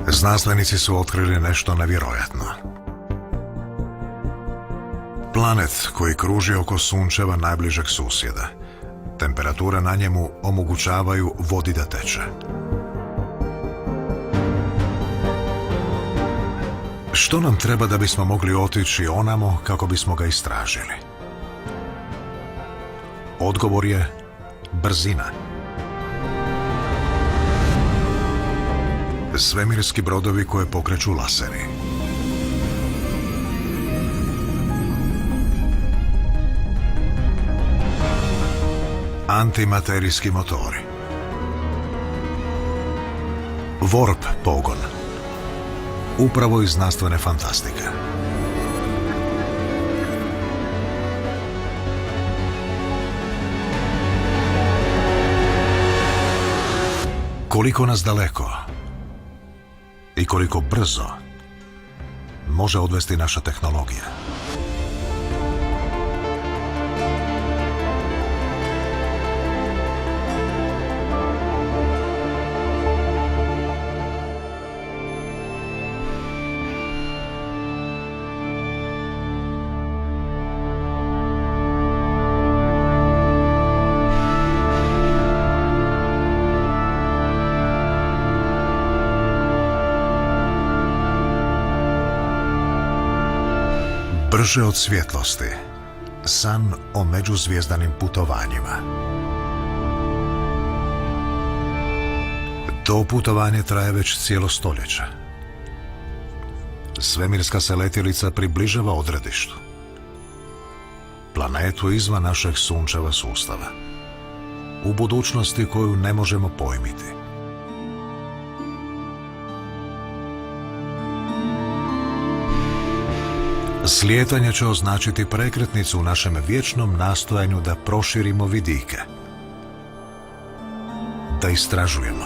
Znanstvenici su otkrili nešto nevjerojatno. Planet koji kruži oko Sunčeva najbližeg susjeda. Temperatura na njemu omogućavaju vodi da teče. Što nam treba da bismo mogli otići onamo kako bismo ga istražili? Odgovor je brzina. Svemirski brodovi koje pokreću laseri. Antimaterijski motori. Warp pogon. Upravo iz znanstvene fantastike. Koliko nas daleko i koliko brzo može odvesti naša tehnologija. Brže od svjetlosti. San o međuzvjezdanim putovanjima. To putovanje traje već cijelo stoljeće. Svemirska se letjelica približava odredištu. Planetu izvan našeg Sunčeva sustava. U budućnosti koju ne možemo pojmiti. Slijetanje će označiti prekretnicu u našem vječnom nastojanju da proširimo vidike, da istražujemo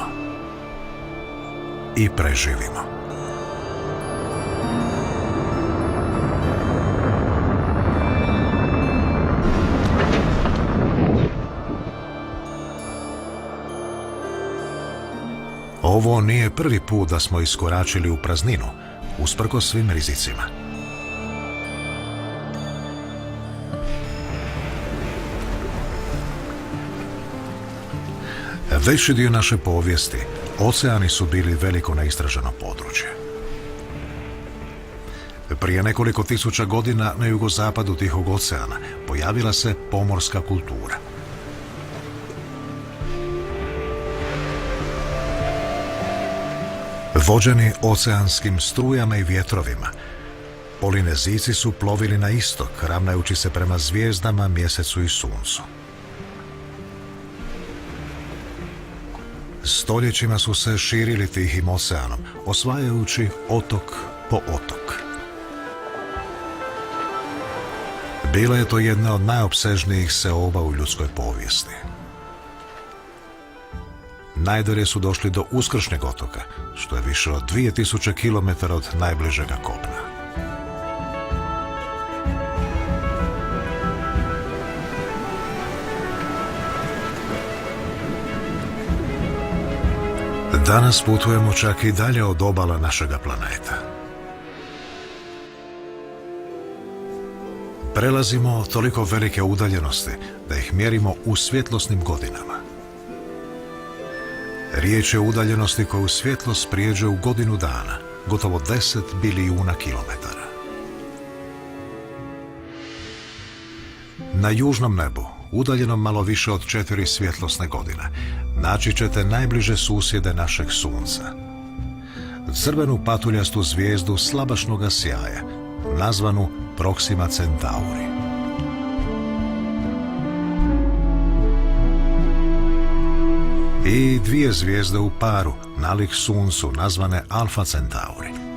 i preživimo. Ovo nije prvi put da smo iskoračili u prazninu, usprkos svim rizicima. Veći dio naše povijesti, oceani su bili veliko neistraženo područje. Prije nekoliko tisuća godina na jugozapadu Tihog oceana pojavila se pomorska kultura. Vođeni oceanskim strujama i vjetrovima, Polinezijci su plovili na istok, ravnajući se prema zvijezdama, mjesecu i suncu. Stoljećima su se širili Tihim oceanom, osvajajući otok po otok. Bila je to jedna od najopsežnijih seoba u ljudskoj povijesti. Najdalje su došli do Uskršnjeg otoka, što je više od 2000 km od najbližega kopna. Danas putujemo čak i dalje od obala našega planeta. Prelazimo toliko velike udaljenosti da ih mjerimo u svjetlosnim godinama. Riječ je o udaljenosti koju svjetlost prijeđe u godinu dana, gotovo 10 bilijuna kilometara. Na južnom nebu, udaljenom malo više od 4 svjetlosne godine, naći ćete najbliže susjede našeg Sunca. Crvenu patuljastu zvijezdu slabašnoga sjaja, nazvanu Proxima Centauri. I dvije zvijezde u paru, nalik Suncu, nazvane Alfa Centauri.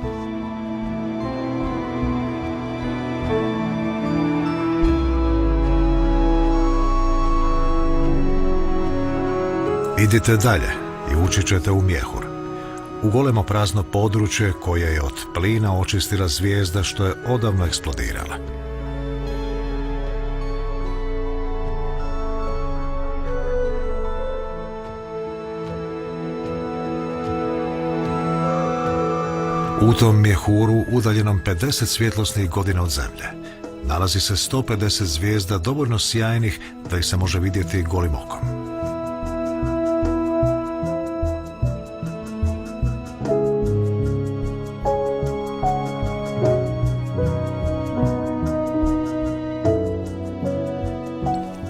Idite dalje i ući ćete u mjehur, u golemo prazno područje koje je od plina očistila zvijezda što je odavno eksplodirala. U tom mjehuru, udaljenom 50 svjetlosnih godina od Zemlje, nalazi se 150 zvijezda dovoljno sjajnih da ih se može vidjeti golim okom.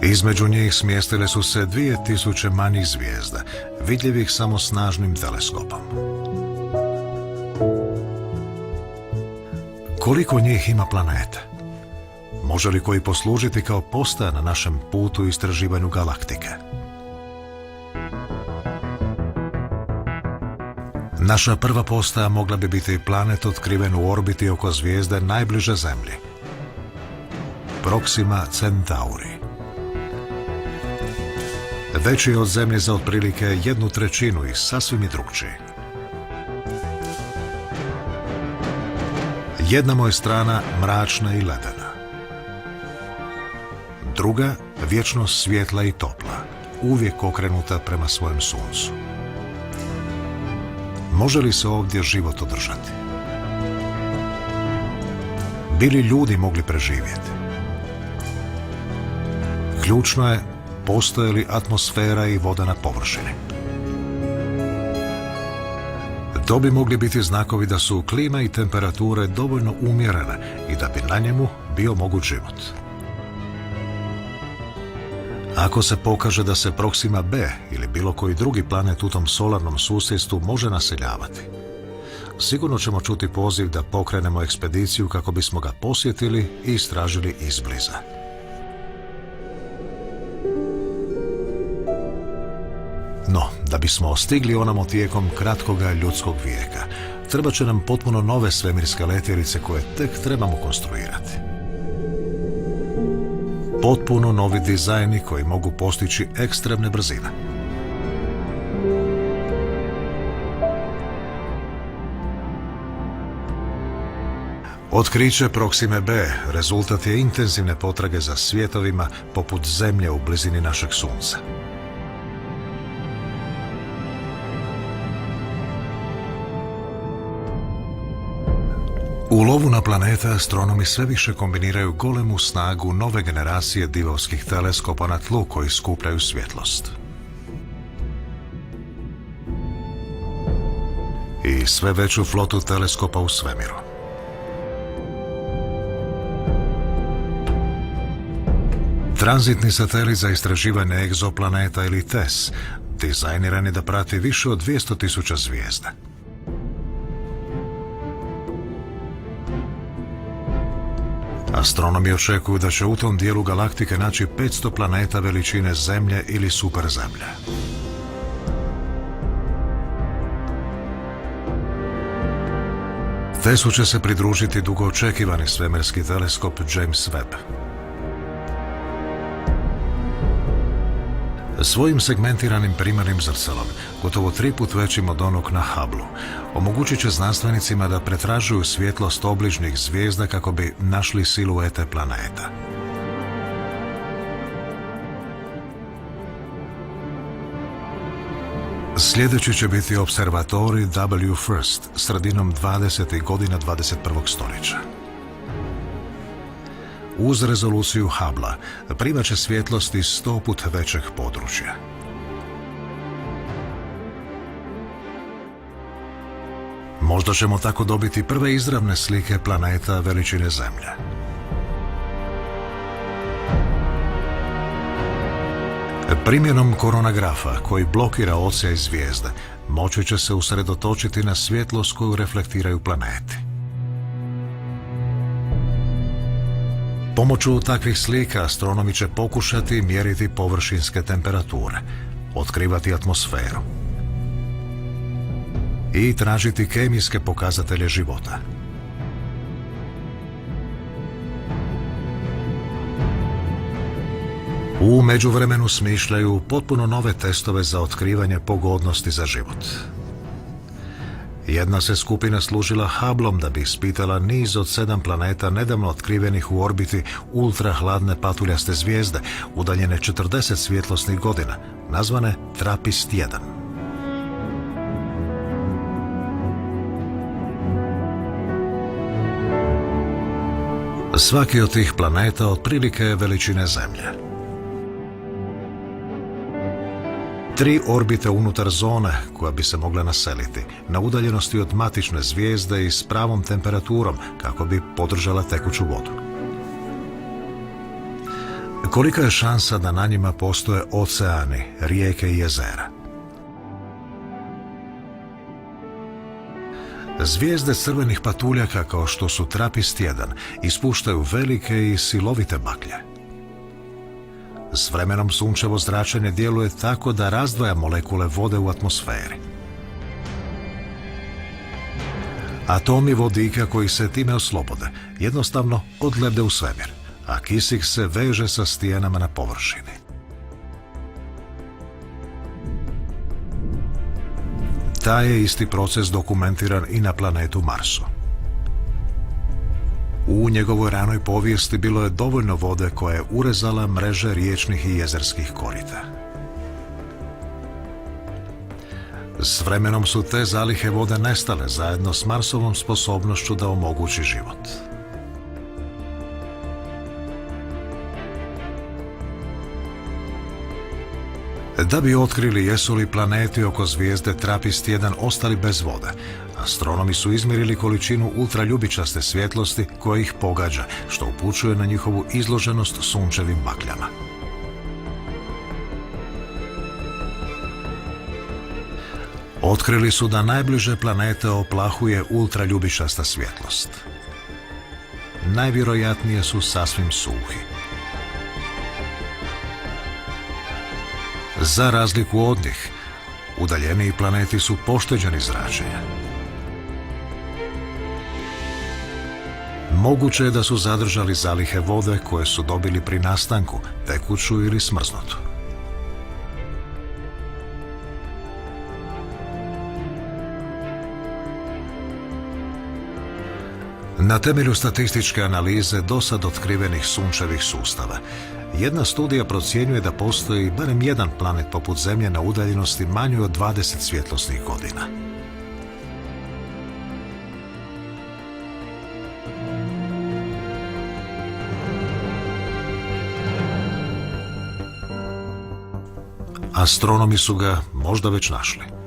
Između njih smjestile su se 2000 manjih zvijezda, vidljivih samo snažnim teleskopom. Koliko njih ima planeta? Može li koji poslužiti kao postaja na našem putu istraživanju galaktike? Naša prva postaja mogla bi biti planet otkriven u orbiti oko zvijezde najbliže Zemlji, Proxima Centauri. Veći je od Zemlje za otprilike 1/3 i sasvim je drukčiji. Jedna mu je strana mračna i ledena. Druga, vječno svjetla i topla, uvijek okrenuta prema svojem suncu. Može li se ovdje život održati? Bi li ljudi mogli preživjeti? Ključno je, postoje li atmosfera i voda na površini. To bi mogli biti znakovi da su klima i temperature dovoljno umjerene i da bi na njemu bio moguć život. Ako se pokaže da se Proxima b ili bilo koji drugi planet u tom solarnom susjedstvu može naseljavati, sigurno ćemo čuti poziv da pokrenemo ekspediciju kako bismo ga posjetili i istražili izbliza. No, da bismo stigli onamo tijekom kratkoga ljudskog vijeka, treba će nam potpuno nove svemirske letjelice koje tek trebamo konstruirati. Potpuno novi dizajni koji mogu postići ekstremne brzine. Otkriće Proxime b rezultat je intenzivne potrage za svjetovima poput Zemlje u blizini našeg Sunca. U lovu na planete astronomi sve više kombiniraju golemu snagu nove generacije divovskih teleskopa na tlu koji skupljaju svjetlost. I sve veću flotu teleskopa u svemiru. Tranzitni satelit za istraživanje egzoplaneta ili TESS dizajniran je da prati više od 200.000 zvijezda. Astronomi očekuju da će u tom dijelu galaktike naći 500 planeta veličine Zemlje ili superzemlje. TESS-u će se pridružiti dugo očekivani svemirski teleskop James Webb. Svojim segmentiranim primarnim zrcalom, gotovo 3 put većim od onog na Hubbleu, omogućit će znanstvenicima da pretražuju svjetlost obližnjih zvijezda kako bi našli siluete planeta. Sljedeći će biti observatorij WFIRST sredinom 20. godina 21. stoljeća. Uz rezoluciju Hubblea primat će svjetlost iz 100 put većeg područja. Možda ćemo tako dobiti prve izravne slike planeta veličine Zemlje. Primjenom koronagrafa koji blokira odsjaj zvijezde, moći će se usredotočiti na svjetlost koju reflektiraju planeti. Pomoću takvih slika astronomi će pokušati mjeriti površinske temperature, otkrivati atmosferu i tražiti kemijske pokazatelje života. U međuvremenu smišljaju potpuno nove testove za otkrivanje pogodnosti za život. Jedna se skupina služila Hubbleom da bi ispitala niz od 7 planeta nedavno otkrivenih u orbiti ultrahladne patuljaste zvijezde, udaljene 40 svjetlosnih godina, nazvane TRAPPIST-1. Svaki od tih planeta otprilike je veličine Zemlje. 3 orbite unutar zone koja bi se mogla naseliti, na udaljenosti od matične zvijezde i s pravom temperaturom kako bi podržala tekuću vodu. Kolika je šansa da na njima postoje oceani, rijeke i jezera? Zvijezde crvenih patuljaka kao što su Trapist-1 ispuštaju velike i silovite baklje. S vremenom sunčevo zračenje djeluje tako da razdvaja molekule vode u atmosferi. Atomi vodika koji se time oslobode jednostavno odlebde u svemir, a kisik se veže sa stijenama na površini. Taj je isti proces dokumentiran i na planetu Marsu. U njegovoj ranoj povijesti bilo je dovoljno vode koja je urezala mreže riječnih i jezerskih korita. S vremenom su te zalihe vode nestale zajedno s Marsovom sposobnošću da omogući život. Da bi otkrili jesu li planeti oko zvijezde Trapist-1 ostali bez vode, astronomi su izmjerili količinu ultraljubičaste svjetlosti koja ih pogađa, što upućuje na njihovu izloženost sunčevim bakljama. Otkrili su da najbliže planete oplahuje ultraljubičasta svjetlost. Najvjerojatnije su sasvim suhi. Za razliku od njih, udaljeniji planeti su pošteđeni zračenja. Moguće je da su zadržali zalihe vode koje su dobili pri nastanku, tekuću ili smrznutu. Na temelju statističke analize dosad otkrivenih sunčevih sustava, jedna studija procjenjuje da postoji barem jedan planet poput Zemlje na udaljenosti manjoj od 20 svjetlosnih godina. Astronomi su ga možda već našli.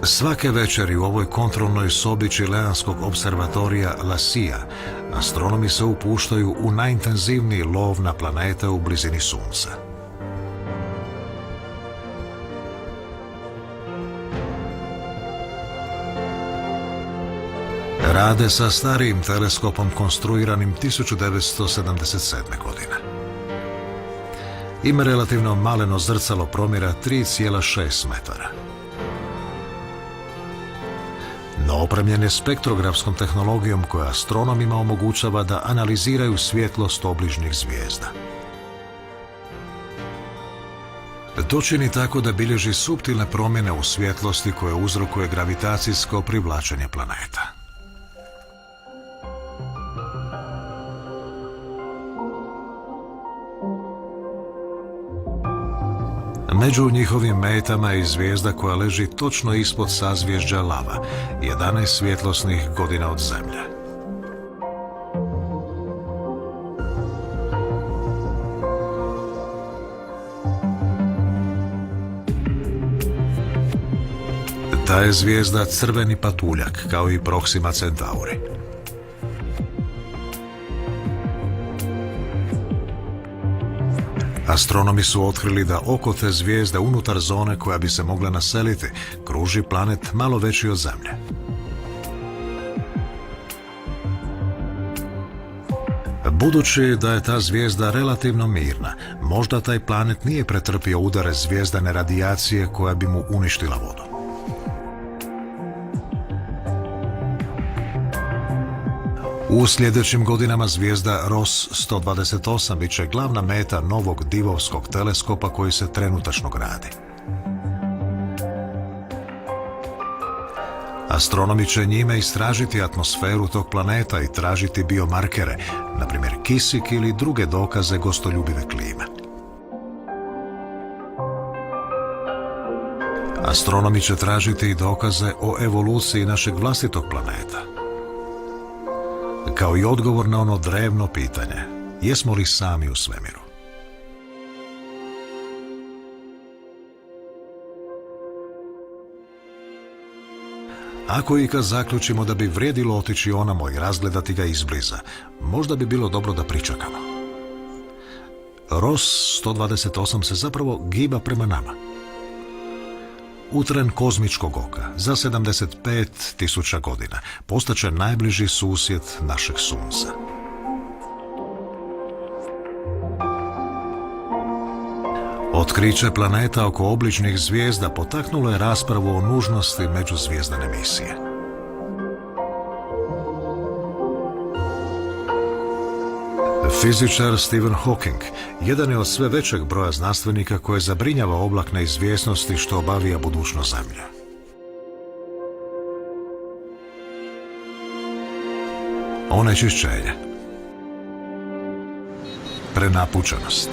Svake večeri u ovoj kontrolnoj sobi čileanskog observatorija La Silla astronomi se upuštaju u najintenzivniji lov na planete u blizini Sunca. Rade sa starijim teleskopom konstruiranim 1977. godine. Ima relativno maleno zrcalo promjera 3,6 metara. No opremljen je spektrografskom tehnologijom koja astronomima omogućava da analiziraju svjetlost obližnjih zvijezda. To čini tako da bilježi suptilne promjene u svjetlosti koje uzrokuje gravitacijsko privlačenje planeta. Među njihovim metama je zvijezda koja leži točno ispod sazvježđa Lava, 11 svjetlosnih godina od Zemlje. Ta je zvijezda crveni patuljak, kao i Proxima Centauri. Astronomi su otkrili da oko te zvijezde unutar zone koja bi se mogla naseliti kruži planet malo veći od Zemlje. Budući da je ta zvijezda relativno mirna, možda taj planet nije pretrpio udare zvijezdane radijacije koja bi mu uništila vodu. U sljedećim godinama zvijezda Ross 128 bit će glavna meta novog divovskog teleskopa koji se trenutačno gradi. Astronomi će njime istražiti atmosferu tog planeta i tražiti biomarkere, na primjer kisik ili druge dokaze gostoljubive klime. Astronomi će tražiti i dokaze o evoluciji našeg vlastitog planeta, kao i odgovor na ono drevno pitanje: jesmo li sami u svemiru? Ako i kad zaključimo da bi vrijedilo otići onamo i razgledati ga izbliza, možda bi bilo dobro da pričekamo. Ross 128 se zapravo giba prema nama. Utren kozmičkog oka za 75.000 godina postaće najbliži susjed našeg Sunca. Otkriće planeta oko obližnjih zvijezda potaknulo je raspravu o nužnosti međuzvijezdane misije. Fizičar Stephen Hawking jedan je od sve većeg broja znanstvenika koje zabrinjava oblak neizvjesnosti što obavija budućnost Zemlje. Onečišćenje, prenapučenost,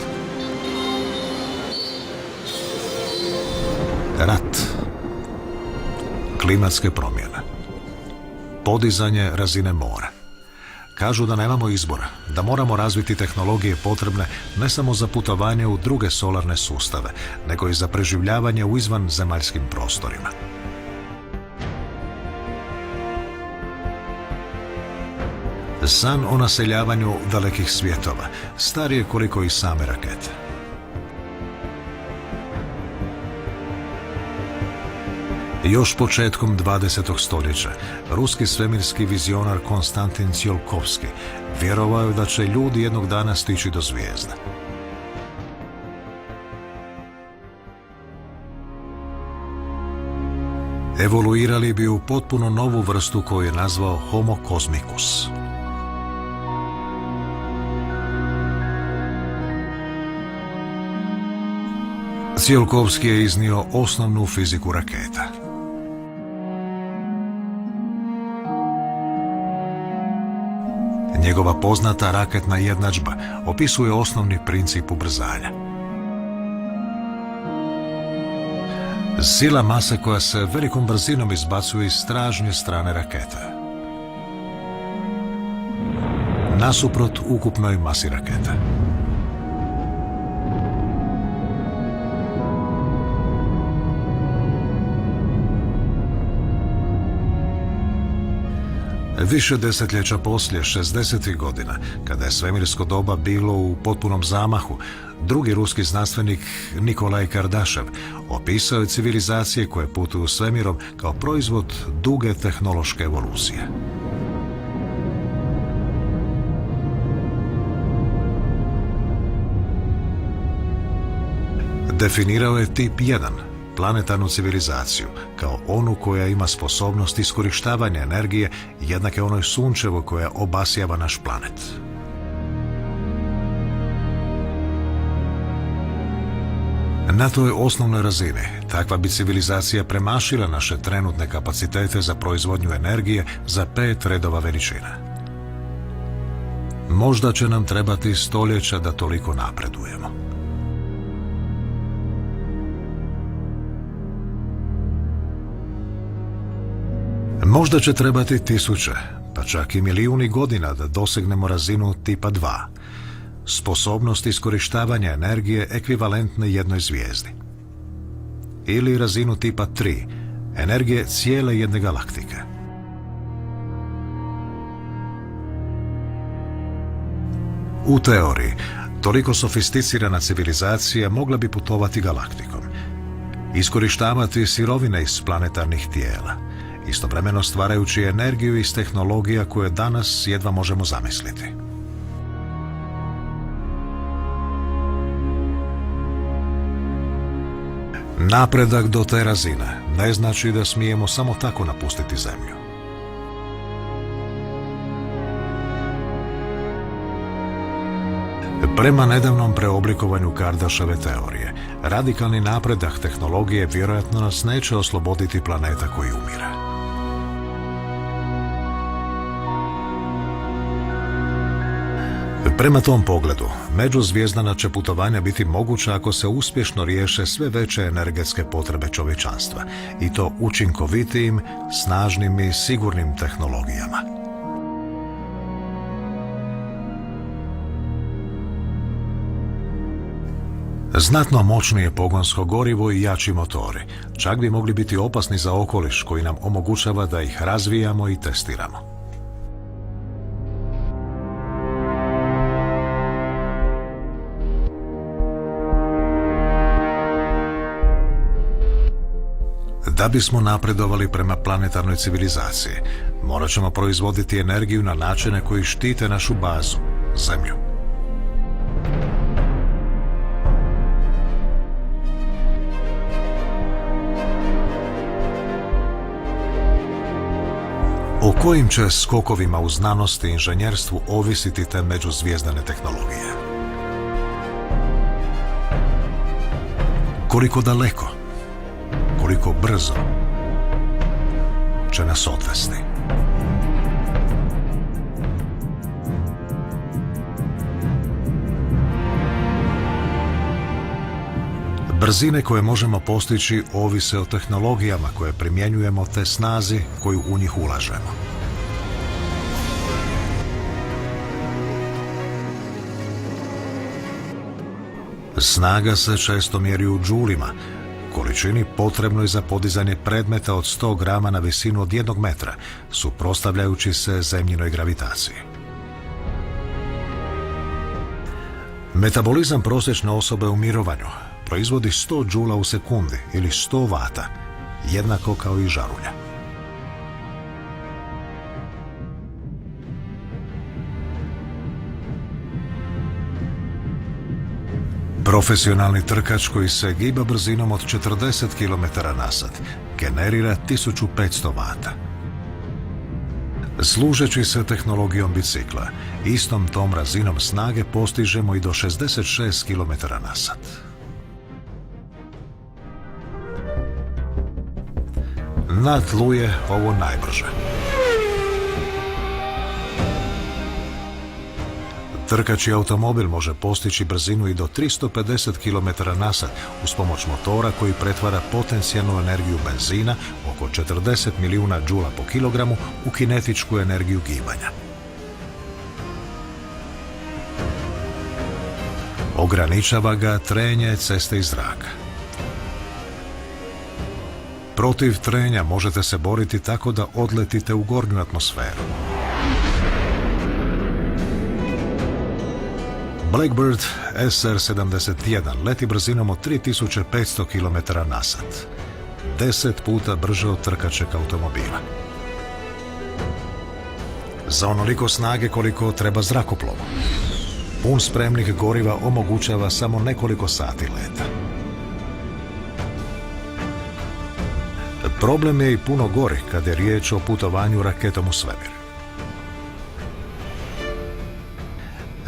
rat, klimatske promjene, podizanje razine mora. Kažu da nemamo izbora, da moramo razviti tehnologije potrebne ne samo za putovanje u druge solarne sustave, nego i za preživljavanje u izvanzemaljskim prostorima. San o naseljavanju dalekih svjetova star je koliko i same rakete. Još početkom 20. stoljeća ruski svemirski vizionar Konstantin Tsiolkovski vjerovao je da će ljudi jednog dana stići do zvijezda. Evoluirali bi u potpuno novu vrstu koju je nazvao Homo cosmicus. Tsiolkovski je iznio osnovnu fiziku raketa. Njegova poznata raketna jednadžba opisuje osnovni princip ubrzanja. Sila mase koja se velikom brzinom izbacuje iz stražnje strane rakete, nasuprot ukupnoj masi rakete. Više desetljeća poslije, 60. godina, kada je svemirsko doba bilo u potpunom zamahu, drugi ruski znanstvenik Nikolaj Kardašev opisao je civilizacije koje putuju svemirom kao proizvod duge tehnološke evolucije. Definirao je tip 1, planetarnu civilizaciju, kao onu koja ima sposobnost iskorištavanja energije jednake onoj sunčevoj koja obasjava naš planet. Na toj osnovnoj razini takva bi civilizacija premašila naše trenutne kapacitete za proizvodnju energije za 5 redova veličina. Možda će nam trebati stoljeća da toliko napredujemo. Možda će trebati tisuće, pa čak i milijuni godina da dosegnemo razinu tipa 2, sposobnost iskorištavanja energije ekvivalentne jednoj zvijezdi. Ili razinu tipa 3, energije cijele jedne galaktike. U teoriji, toliko sofisticirana civilizacija mogla bi putovati galaktikom, iskorištavati sirovine iz planetarnih tijela, istovremeno stvarajući energiju iz tehnologija koje danas jedva možemo zamisliti. Napredak do te razine ne znači da smijemo samo tako napustiti Zemlju. Prema nedavnom preoblikovanju Kardaševe teorije, radikalni napredak tehnologije vjerojatno nas neće osloboditi planeta koji umire. Prema tom pogledu, međuzvijezdana će putovanja biti moguća ako se uspješno riješe sve veće energetske potrebe čovječanstva, i to učinkovitijim, snažnim i sigurnim tehnologijama. Znatno moćnije pogonsko gorivo i jači motori čak bi mogli biti opasni za okoliš koji nam omogućava da ih razvijamo i testiramo. Da bismo napredovali prema planetarnoj civilizaciji, morat ćemo proizvoditi energiju na načine koji štite našu bazu, Zemlju. O kojim će skokovima u znanosti i inženjerstvu ovisiti te međuzvijezdane tehnologije? Koliko daleko, koliko brzo će nas odvesti? Brzine koje možemo postići ovise o tehnologijama koje primjenjujemo te snazi koju u njih ulažemo. Snaga se često mjeri u džulima, količini potrebnoj za podizanje predmeta od 100 grama na visinu od 1 metra, suprotstavljajući se zemljinoj gravitaciji. Metabolizam prosječne osobe u mirovanju proizvodi 100 džula u sekundi ili 100 vata, jednako kao i žarulja. Profesionalni trkač koji se giba brzinom od 40 km/h generira 1500 vata. Služeći se tehnologijom bicikla, istom tom razinom snage postižemo i do 66 km/h. Na tlu je ovo najbrže. Trkači automobil može postići brzinu i do 350 km/h uz pomoć motora koji pretvara potencijalnu energiju benzina, oko 40 milijuna džula po kilogramu, u kinetičku energiju gibanja. Ograničava ga trenje ceste i zraka. Protiv trenja možete se boriti tako da odletite u gornju atmosferu. Blackbird SR-71 leti brzinom od 3500 km/h, 10 puta brže od trkačeg automobila. Za onoliko snage koliko treba zrakoplovu, pun spremnih goriva omogućava samo nekoliko sati leta. Problem je i puno gori kada je riječ o putovanju raketom u svemir.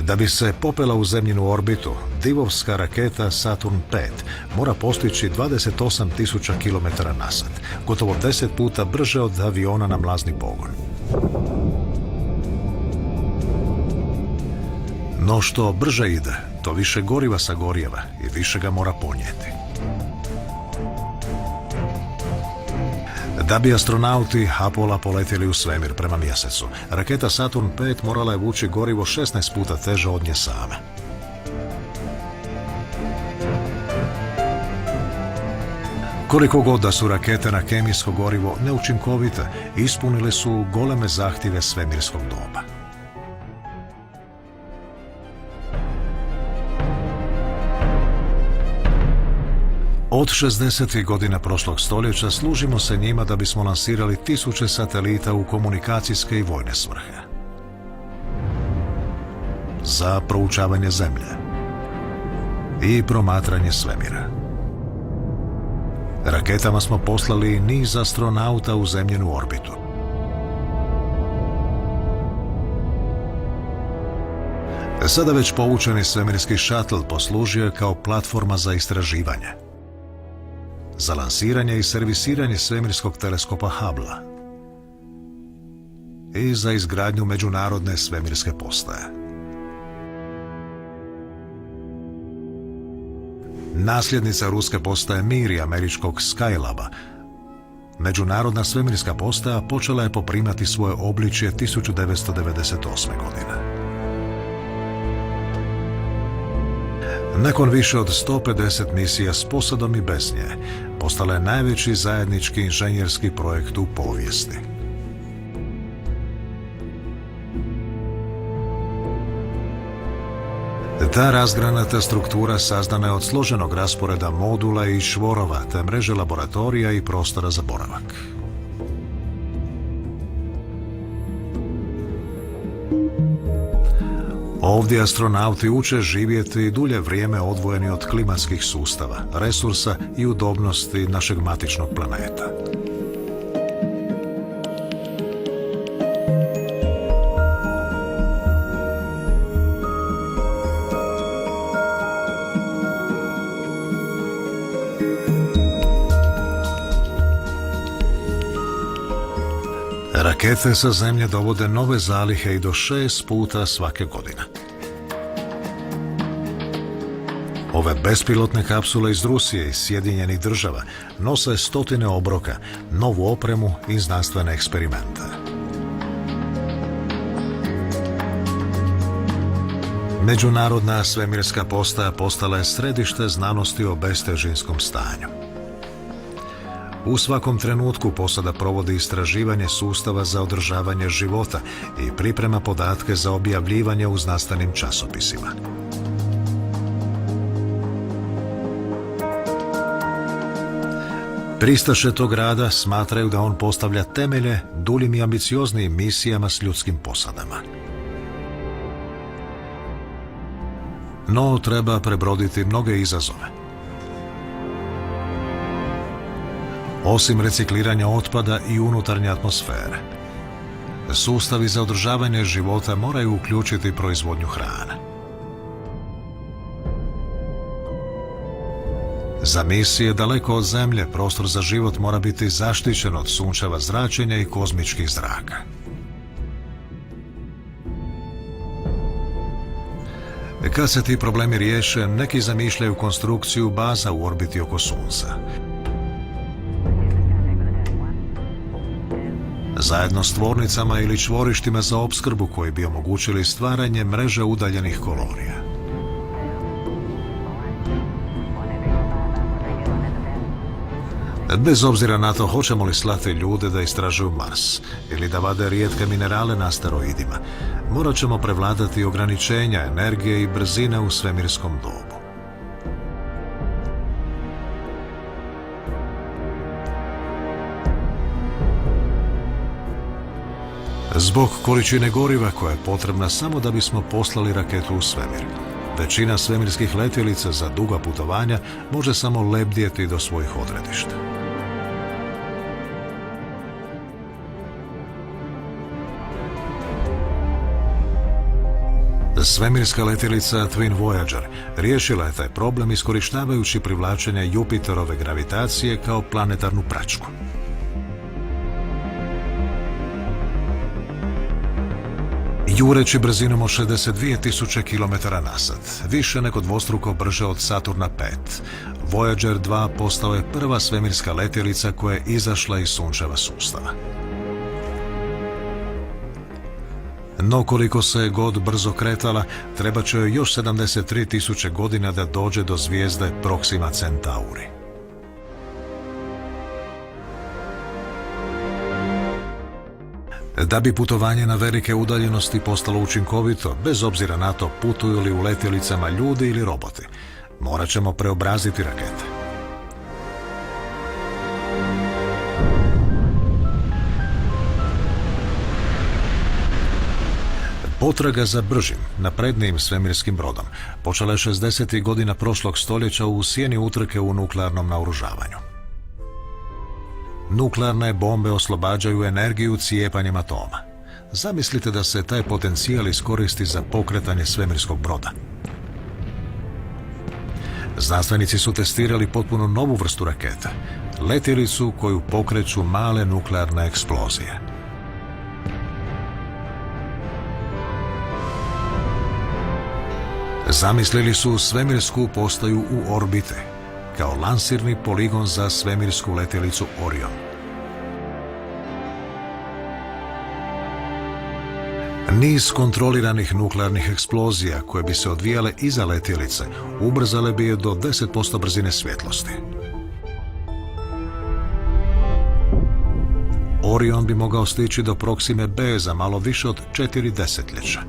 Da bi se popela u zemljinu orbitu, divovska raketa Saturn V mora postići 28.000 km/h, gotovo 10 puta brže od aviona na mlazni pogon. No što brže ide, to više goriva sagorjeva i više ga mora ponijeti. Da bi astronauti Apola poletjeli u svemir prema mjesecu, raketa Saturn V morala je vući gorivo 16 puta teže od nje same. Koliko god da su rakete na kemijsko gorivo neučinkovite, ispunile su goleme zahtjeve svemirskog doba. Od 60. godina prošlog stoljeća služimo se njima da bismo lansirali 1000 satelita u komunikacijske i vojne svrhe. Za proučavanje Zemlje i promatranje svemira. Raketama smo poslali niz astronauta u zemljinu orbitu. Sada već povučeni svemirski šatl poslužio je kao platforma za istraživanje, za lansiranje i servisiranje svemirskog teleskopa Hubble i za izgradnju međunarodne svemirske postaje. Nasljednica ruske postaje Mir i američkog Skylaba. Međunarodna svemirska postaja počela je poprimati svoje obličje 1998. godine. Nakon više od 150 misija s posadom i bez nje, postala je najveći zajednički inženjerski projekt u povijesti. Ta razgranata struktura sazdana je od složenog rasporeda modula i čvorova, te mreže laboratorija i prostora za boravak. Ovdje astronauti uče živjeti dulje vrijeme odvojeni od klimatskih sustava, resursa i udobnosti našeg matičnog planeta. Rakete sa Zemlje dovode nove zalihe i do 6 puta svake godine. Ove bespilotne kapsule iz Rusije i Sjedinjenih Država nose stotine obroka, novu opremu i znanstvene eksperimente. Međunarodna svemirska postaja postala je središte znanosti o bestežinskom stanju. U svakom trenutku posada provodi istraživanje sustava za održavanje života i priprema podatke za objavljivanje u znanstvenim časopisima. Pristaše tog rada smatraju da on postavlja temelje duljim i ambicioznijim misijama s ljudskim posadama. No, treba prebroditi mnoge izazove. Osim recikliranja otpada i unutarnje atmosfere, sustavi za održavanje života moraju uključiti proizvodnju hrane. Za misije daleko od Zemlje prostor za život mora biti zaštićen od sunčeva zračenja i kozmičkih zraka. Kad se ti problemi riješe, neki zamišljaju konstrukciju baza u orbiti oko Sunca. Zajedno s tvornicama ili čvorištima za opskrbu koji bi omogućili stvaranje mreže udaljenih kolonija. Bez obzira na to hoćemo li slati ljude da istražuju Mars ili da vade rijetke minerale na asteroidima, morat ćemo prevladati ograničenja energije i brzine u svemirskom dobu. Zbog količine goriva koja je potrebna samo da bismo poslali raketu u svemir, većina svemirskih letjelica za duga putovanja može samo lebdjeti do svojih odredišta. Svemirska letjelica Twin Voyager riješila je taj problem iskorištavajući privlačenje Jupiterove gravitacije kao planetarnu pračku. Jureći brzinom od 62.000 km/h, više nego dvostruko brže od Saturna V, Voyager 2 postao je prva svemirska letjelica koja je izašla iz sunčeva sustava. No koliko se god brzo kretala, treba će joj još 73.000 godina da dođe do zvijezde Proxima Centauri. Da bi putovanje na velike udaljenosti postalo učinkovito, bez obzira na to putuju li u letjelicama ljudi ili roboti, morat ćemo preobraziti rakete. Potraga za bržim, naprednijim svemirskim brodom počela je 60. godina prošlog stoljeća u sjeni utrke u nuklearnom naoružavanju. Nuklearne bombe oslobađaju energiju cijepanjem atoma. Zamislite da se taj potencijal iskoristi za pokretanje svemirskog broda. Znanstvenici su testirali potpuno novu vrstu rakete, letjelicu koju pokreću male nuklearne eksplozije. Zamislili su svemirsku postaju u orbite, kao lansirni poligon za svemirsku letjelicu Orion. Niz kontroliranih nuklearnih eksplozija koje bi se odvijale iza letjelice ubrzale bi je do 10% brzine svjetlosti. Orion bi mogao stići do Proksime B za malo više od 4 desetljeća.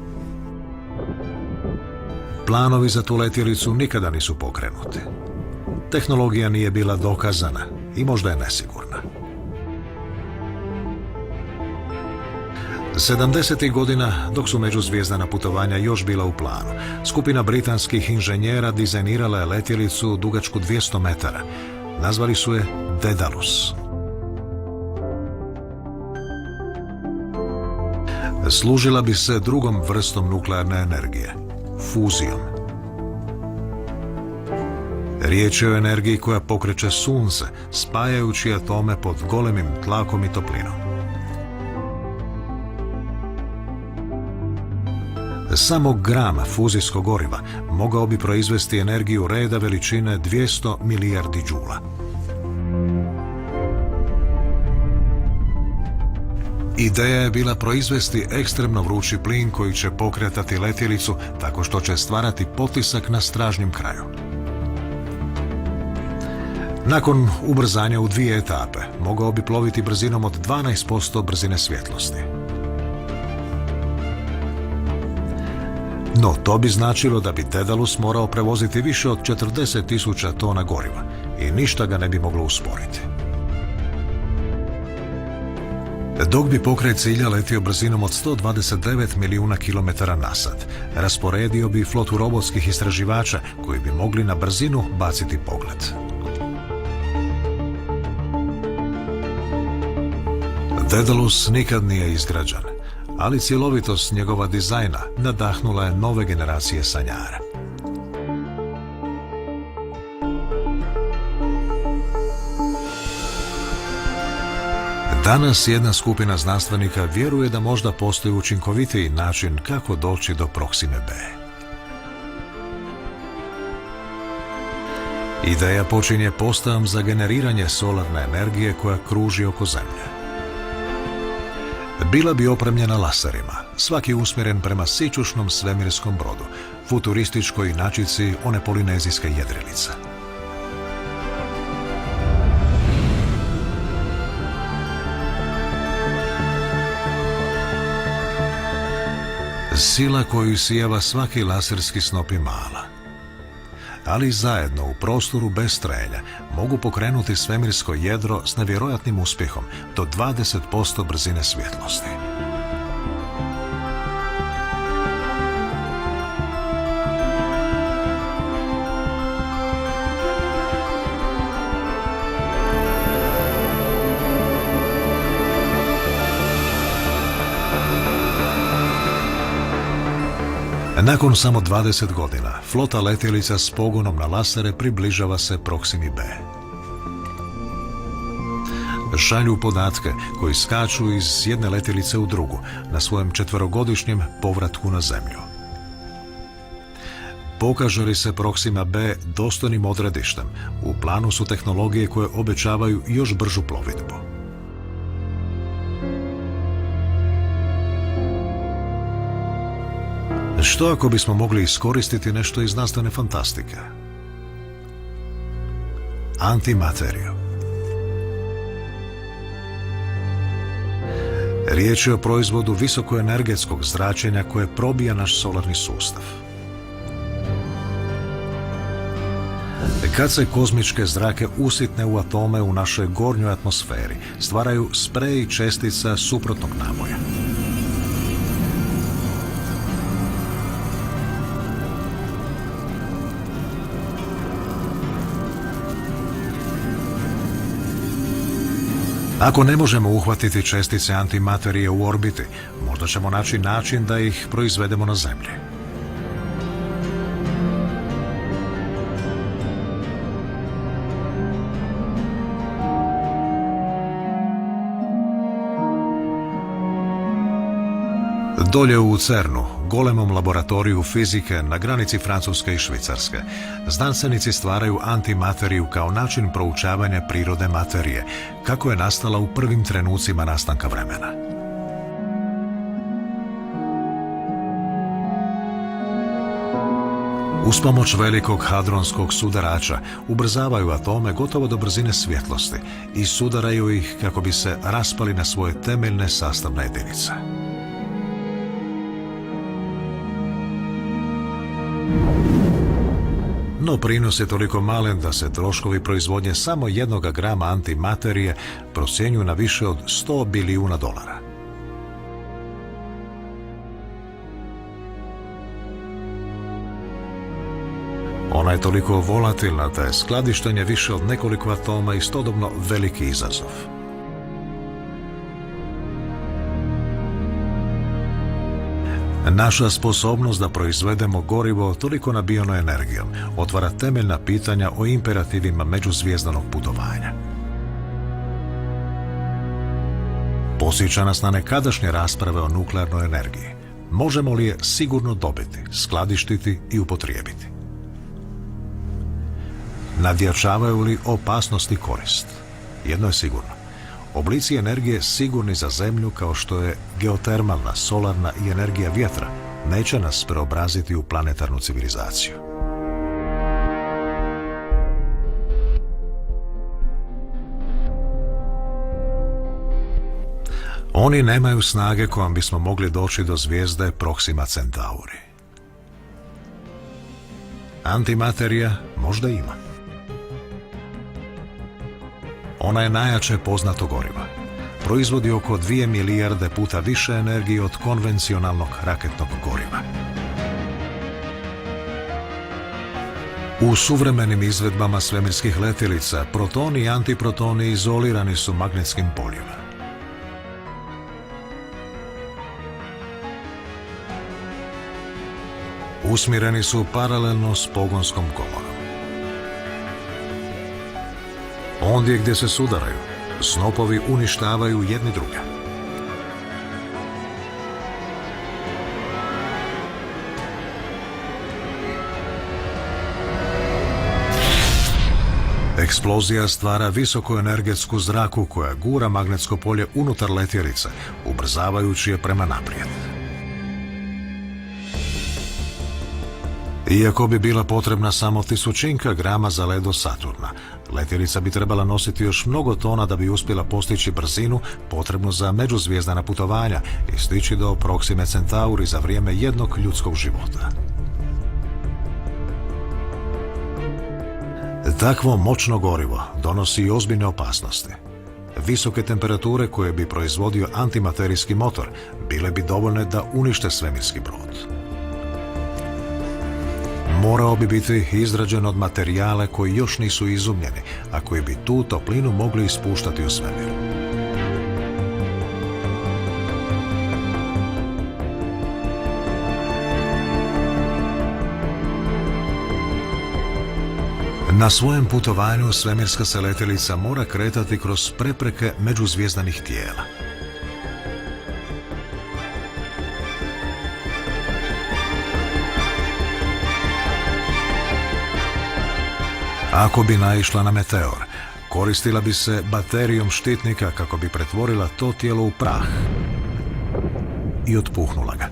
Planovi za tu letjelicu nikada nisu pokrenuti. Tehnologija nije bila dokazana i možda je nesigurna. 70. godina, dok su međuzvijezdana putovanja još bila u planu, skupina britanskih inženjera dizajnirala je letjelicu dugačku 200 metara. Nazvali su je Daedalus. Služila bi se drugom vrstom nuklearne energije, fuzijom. Riječ je o energiji koja pokreće sunce, spajajući atome pod golemim tlakom i toplinom. Samo gram fuzijskog goriva mogao bi proizvesti energiju reda veličine 200 milijardi džula. Ideja je bila proizvesti ekstremno vrući plin koji će pokretati letjelicu tako što će stvarati potisak na stražnjem kraju. Nakon ubrzanja u 2 etape, mogao bi ploviti brzinom od 12% brzine svjetlosti. No, to bi značilo da bi Daedalus morao prevoziti više od 40.000 tona goriva i ništa ga ne bi moglo usporiti. Dok bi pokraj cilja letio brzinom od 129 milijuna kilometara na sat, rasporedio bi flotu robotskih istraživača koji bi mogli na brzinu baciti pogled. Daedalus nikad nije izgrađen, ali cjelovitost njegova dizajna nadahnula je nove generacije sanjara. Danas jedna skupina znanstvenika vjeruje da možda postoji učinkovitiji način kako doći do Proksime B. Ideja počinje postajom za generiranje solarne energije koja kruži oko Zemlje. Bila bi opremljena laserima, svaki usmjeren prema sićušnom svemirskom brodu, futurističkoj inačici one polinezijske jedrilice. Sila koju sijeva svaki laserski snop je mala, ali zajedno u prostoru bez strelja mogu pokrenuti svemirsko jedro s nevjerojatnim uspjehom do 20% brzine svjetlosti. Nakon samo 20 godina, flota letjelica s pogonom na lasere približava se Proksimi B. Šalju podatke koji skaču iz jedne letjelice u drugu na svojem 4-godišnjem povratku na Zemlju. Pokaže li se Proksima B dostojnim odredištem, u planu su tehnologije koje obećavaju još bržu plovidbu. Što ako bismo mogli iskoristiti nešto iz znanstvene fantastike? Antimateriju. Riječ je o proizvodu visokoenergetskog zračenja koje probija naš solarni sustav. Kad se kozmičke zrake usitne u atome u našoj gornjoj atmosferi, stvaraju sprej čestica suprotnog naboja. Ako ne možemo uhvatiti čestice antimaterije u orbiti, možda ćemo naći način da ih proizvedemo na Zemlji. Dolje u CERN-u, golemom laboratoriju fizike na granici Francuske i Švicarske, znanstvenici stvaraju antimateriju kao način proučavanja prirode materije, kako je nastala u prvim trenucima nastanka vremena. Uz pomoć velikog hadronskog sudarača ubrzavaju atome gotovo do brzine svjetlosti i sudaraju ih kako bi se raspali na svoje temeljne sastavne jedinice. No prinos je toliko malen da se troškovi proizvodnje samo 1 grama antimaterije procjenjuju na više od $100 bilijuna. Ona je toliko volatilna da je skladištenje više od nekoliko atoma istodobno veliki izazov. Naša sposobnost da proizvedemo gorivo toliko nabijeno energijom otvara temeljna pitanja o imperativima međuzvijezdanog putovanja. Podsjeća nas na nekadašnje rasprave o nuklearnoj energiji. Možemo li je sigurno dobiti, skladištiti i upotrijebiti? Nadjačavaju li opasnost i korist? Jedno je sigurno. Oblici energije sigurni za Zemlju kao što je geotermalna, solarna i energija vjetra neće nas preobraziti u planetarnu civilizaciju. Oni nemaju snage kojom bismo mogli doći do zvijezde Proxima Centauri. Antimaterija možda ima. Ona je najjače poznato gorivo. Proizvodi oko 2 milijarde puta više energije od konvencionalnog raketnog goriva. U suvremenim izvedbama svemirskih letjelica protoni i antiprotoni izolirani su magnetskim poljima. Usmjereni su paralelno s pogonskom komorom. Ondje gdje se sudaraju, snopovi uništavaju jedni druge. Eksplozija stvara visokoenergetsku zraku koja gura magnetsko polje unutar letjelice, ubrzavajući je prema naprijed. Iako bi bila potrebna samo 1000 grama za let do Saturna, letjelica bi trebala nositi još mnogo tona da bi uspjela postići brzinu potrebnu za međuzvijezdana putovanja i stići do Proxime Centauri za vrijeme jednog ljudskog života. Takvo moćno gorivo donosi i ozbiljne opasnosti. Visoke temperature koje bi proizvodio antimaterijski motor bile bi dovoljne da unište svemirski brod. Morao bi biti izrađen od materijala koji još nisu izumljeni, a koji bi tu toplinu mogli ispuštati u svemir. Na svojem putovanju svemirska se letjelica mora kretati kroz prepreke međuzvijezdanih tijela. Ako bi naišla na meteor, koristila bi se baterijom štitnika kako bi pretvorila to tijelo u prah i otpuhnula ga.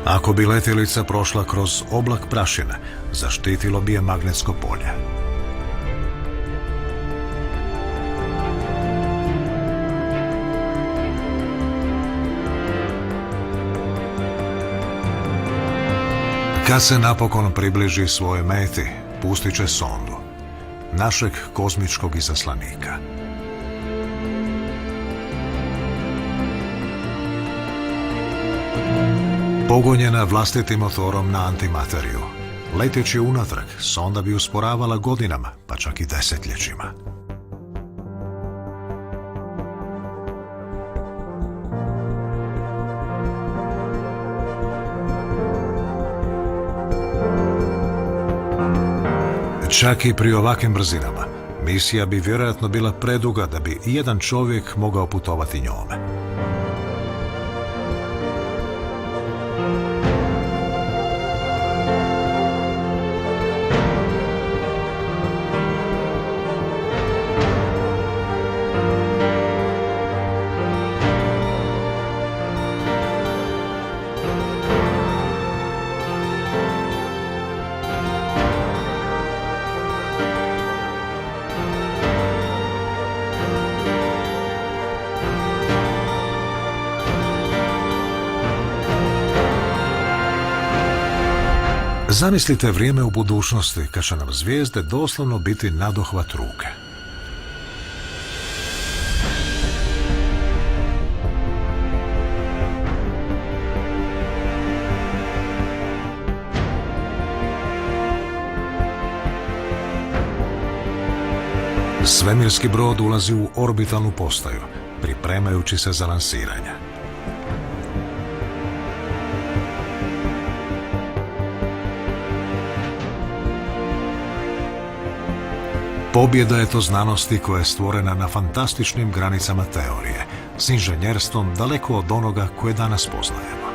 Ako bi letjelica prošla kroz oblak prašine, zaštitilo bi je magnetsko polje. Kad se napokon približi svojoj meti, pustit će sondu, našeg kozmičkog izaslanika. Pogonjena vlastitim motorom na antimateriju, leteći unatrag, sonda bi usporavala godinama, pa čak i desetljećima. Čak i pri ovakvim brzinama, misija bi vjerojatno bila preduga da bi jedan čovjek mogao putovati njome. Zamislite vrijeme u budućnosti kad će nam zvijezde doslovno biti nadohvat ruke. Svemirski brod ulazi u orbitalnu postaju, pripremajući se za lansiranje. Pobjeda je to znanosti koja je stvorena na fantastičnim granicama teorije, s inženjerstvom daleko od onoga koje danas poznajemo.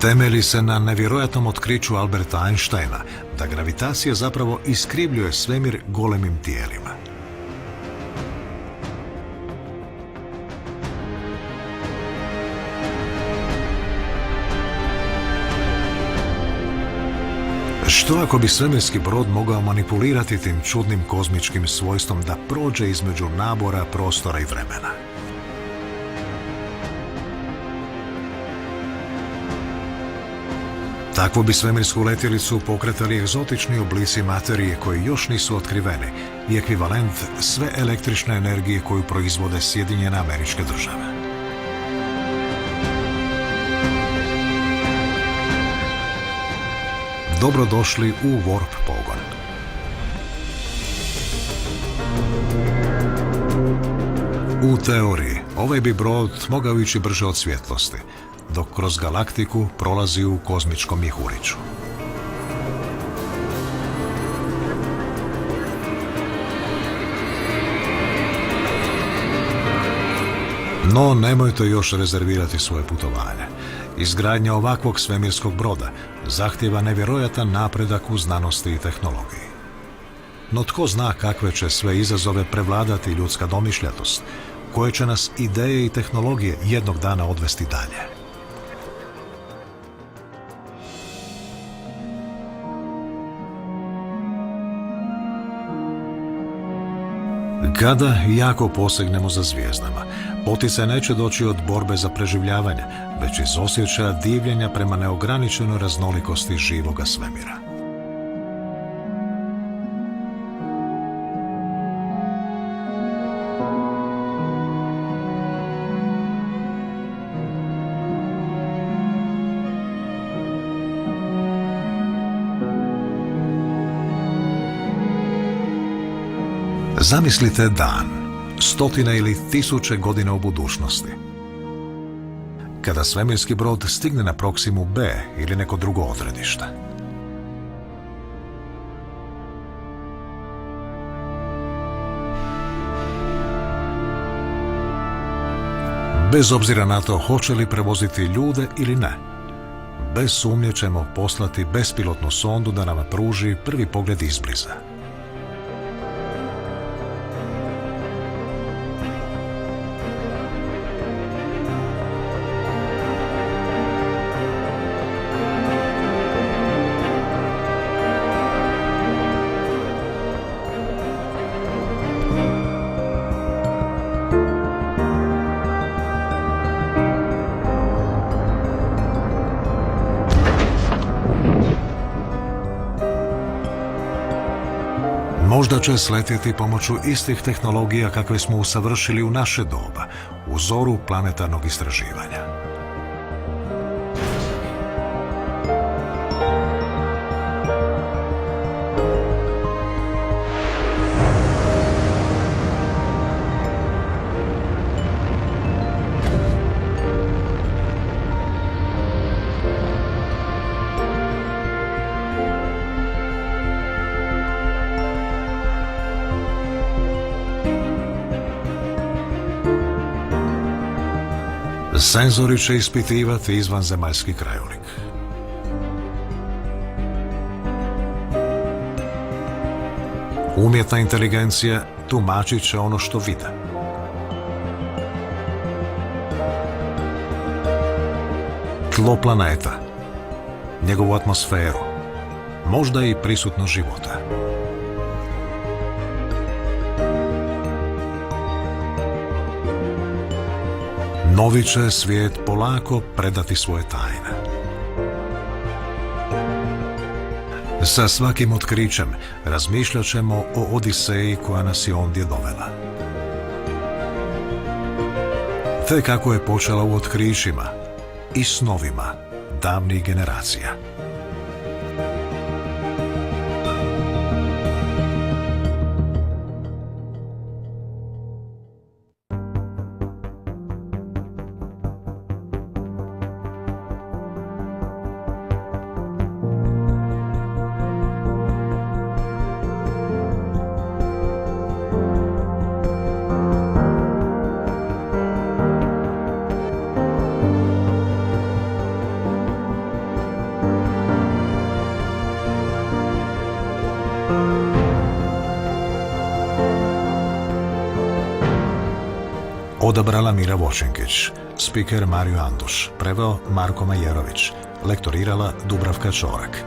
Temelji se na nevjerojatnom otkriću Alberta Einsteina da gravitacija zapravo iskrivljuje svemir golemim tijelima. Što ako bi svemirski brod mogao manipulirati tim čudnim kozmičkim svojstvom da prođe između nabora, prostora i vremena? Takvu bi svemirsku letjelicu pokretali egzotični oblici materije koji još nisu otkriveni i ekvivalent sve električne energije koju proizvode Sjedinjene Američke Države. Dobrodošli u Warp pogon. U teoriji, ovaj bi brod mogao ići brže od svjetlosti, dok kroz galaktiku prolazi u kozmičkom mjehuriću. No, nemojte još rezervirati svoje putovanje. Izgradnja ovakvog svemirskog broda zahtijeva nevjerojatan napredak u znanosti i tehnologiji. No tko zna kakve će sve izazove prevladati ljudska domišljatost, koje će nas ideje i tehnologije jednog dana odvesti dalje. Kada jako posegnemo za zvijezdama, poticaj neće doći od borbe za preživljavanje, već iz osjećaja divljenja prema neograničenoj raznolikosti živoga svemira. Zamislite dan, stotine ili tisuće godina u budućnosti. Kada svemirski brod stigne na Proksimu B ili neko drugo odredište. Bez obzira na to hoće li prevoziti ljude ili ne, bez sumnje ćemo poslati bespilotnu sondu da nam pruži prvi pogled izbliza. Možda će sletjeti pomoću istih tehnologija kakve smo usavršili u naše doba, u zoru planetarnog istraživanja. Senzori će ispitivati izvanzemaljski krajolik. Umjetna inteligencija tumačit će ono što vide. Tlo planeta, njegovu atmosferu, možda i prisutnost života. Novi će svijet polako predati svoje tajne. Sa svakim otkrićem razmišljat ćemo o odiseji koja nas je ondje dovela. Te kako je počela u otkrićima i snovima davnih generacija. Odabrala Mira Vočinkić, spiker Mario Anduš, preveo Marko Majerović, lektorirala Dubravka Čorak.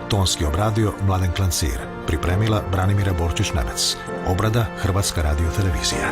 Tonski obradio Mladen Klancir, pripremila Branimira Borčić-Nemec, obrada Hrvatska radiotelevizija.